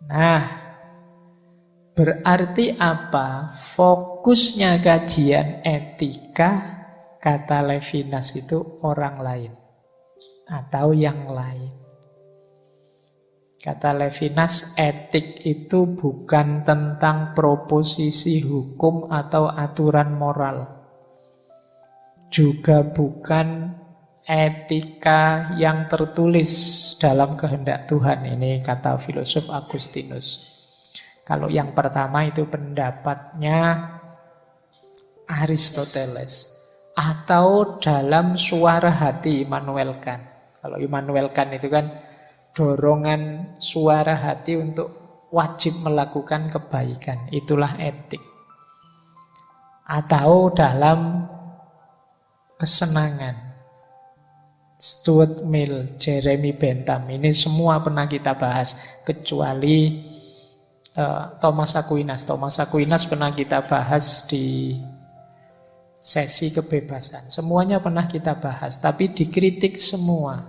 Nah, berarti apa? Fokusnya kajian etika, kata Levinas itu orang lain atau yang lain. Kata Levinas, etik itu bukan tentang proposisi hukum atau aturan moral. Juga bukan etika yang tertulis dalam kehendak Tuhan. Ini kata filosof Agustinus. Kalau yang pertama itu pendapatnya Aristoteles. Atau dalam suara hati Immanuel Kant. Kalau Immanuel Kant itu kan dorongan suara hati untuk wajib melakukan kebaikan. Itulah etik. Atau dalam kesenangan. Stuart Mill, Jeremy Bentham, ini semua pernah kita bahas. Kecuali Thomas Aquinas. Thomas Aquinas pernah kita bahas di sesi kebebasan. Semuanya pernah kita bahas. Tapi dikritik semua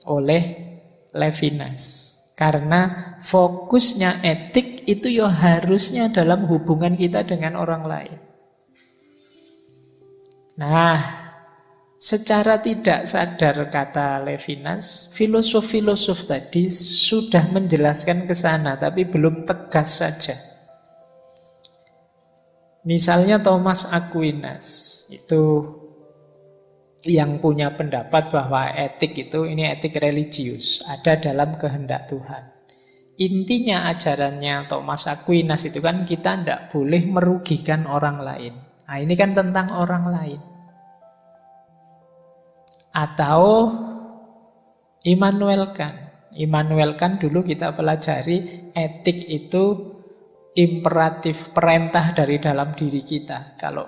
oleh Levinas. Karena fokusnya etik itu ya harusnya dalam hubungan kita dengan orang lain. Nah, secara tidak sadar kata Levinas, filosof-filosof tadi sudah menjelaskan ke sana, tapi belum tegas saja. Misalnya Thomas Aquinas, itu yang punya pendapat bahwa etik itu, ini etik religius, ada dalam kehendak Tuhan. Intinya ajarannya Thomas Aquinas itu kan kita tidak boleh merugikan orang lain. Nah, ini kan tentang orang lain. Atau Immanuel Kant. Immanuel Kant dulu kita pelajari etik itu imperatif, perintah dari dalam diri kita. Kalau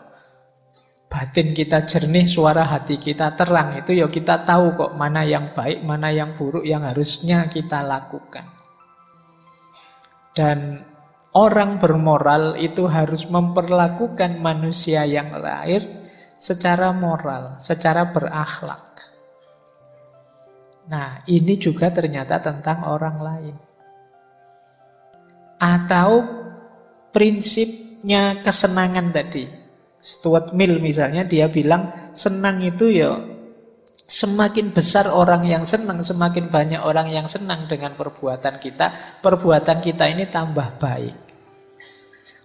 batin kita jernih, suara hati kita terang, itu ya kita tahu kok mana yang baik, mana yang buruk yang harusnya kita lakukan. Dan orang bermoral itu harus memperlakukan manusia yang lain secara moral, secara berakhlak. Nah, ini juga ternyata tentang orang lain. Atau prinsipnya kesenangan tadi. Stuart Mill misalnya, dia bilang senang itu ya semakin besar orang yang senang, semakin banyak orang yang senang dengan perbuatan kita ini tambah baik.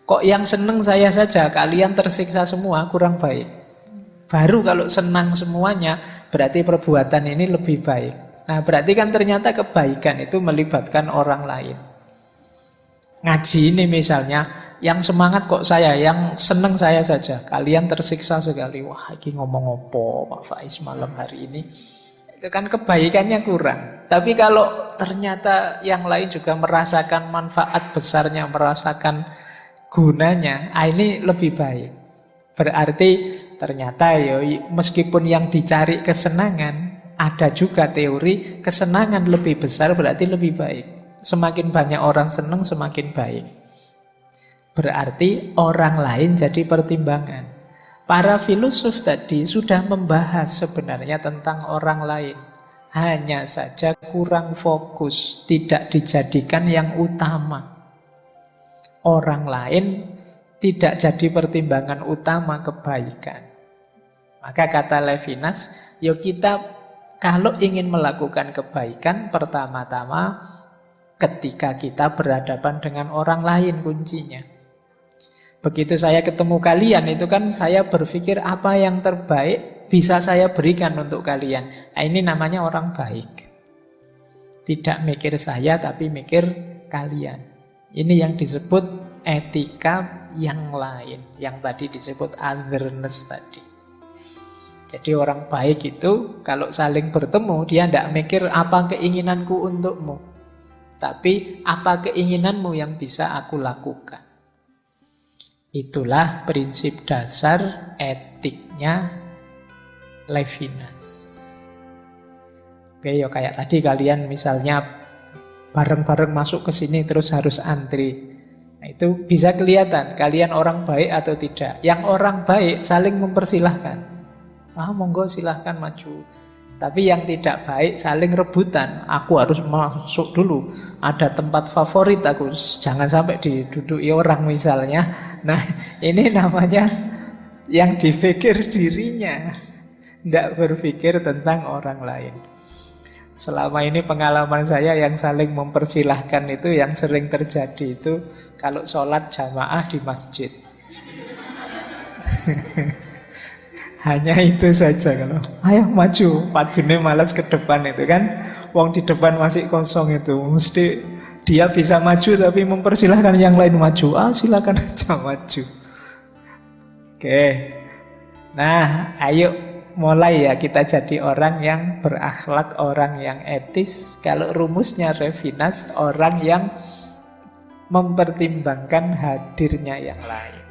Kok yang senang saya saja, kalian tersiksa semua, kurang baik. Baru kalau senang semuanya, berarti perbuatan ini lebih baik. Nah, berarti kan ternyata kebaikan itu melibatkan orang lain. Ngaji ini misalnya, yang semangat kok saya, yang senang saya saja. Kalian tersiksa sekali. Wah, ini ngomong apa Pak Faiz malam hari ini. Itu kan kebaikannya kurang. Tapi kalau ternyata yang lain juga merasakan manfaat besarnya, merasakan gunanya, ini lebih baik. Berarti ternyata ya, meskipun yang dicari kesenangan, ada juga teori kesenangan lebih besar berarti lebih baik. Semakin banyak orang senang, semakin baik. Berarti orang lain jadi pertimbangan. Para filosof tadi sudah membahas sebenarnya tentang orang lain. Hanya saja kurang fokus, tidak dijadikan yang utama. Orang lain tidak jadi pertimbangan utama kebaikan. Maka kata Levinas, ya kita kalau ingin melakukan kebaikan, pertama-tama ketika kita berhadapan dengan orang lain kuncinya. Begitu saya ketemu kalian, itu kan saya berpikir apa yang terbaik bisa saya berikan untuk kalian. Nah, ini namanya orang baik. Tidak mikir saya, tapi mikir kalian. Ini yang disebut etika yang lain. Yang tadi disebut otherness tadi. Jadi orang baik itu kalau saling bertemu, dia tidak mikir apa keinginanku untukmu. Tapi apa keinginanmu yang bisa aku lakukan. Itulah prinsip dasar etiknya Levinas. Oke, ya kayak tadi kalian misalnya bareng-bareng masuk ke sini terus harus antri. Nah, itu bisa kelihatan kalian orang baik atau tidak. Yang orang baik saling mempersilahkan. Monggo silahkan maju. Tapi yang tidak baik saling rebutan. Aku harus masuk dulu. Ada tempat favorit aku. Jangan sampai diduduki orang misalnya. Nah, ini namanya yang dipikir dirinya. Tidak berpikir tentang orang lain. Selama ini pengalaman saya yang saling mempersilahkan itu, yang sering terjadi itu kalau sholat jamaah di masjid. Hanya itu saja. Kalau ayo maju, majunya malas ke depan itu kan, wong di depan masih kosong itu, mesti dia bisa maju tapi mempersilahkan yang lain maju. Silakan aja maju. Oke. Nah, ayo mulai ya kita jadi orang yang berakhlak, orang yang etis. Kalau rumusnya Revinas, orang yang mempertimbangkan hadirnya yang lain.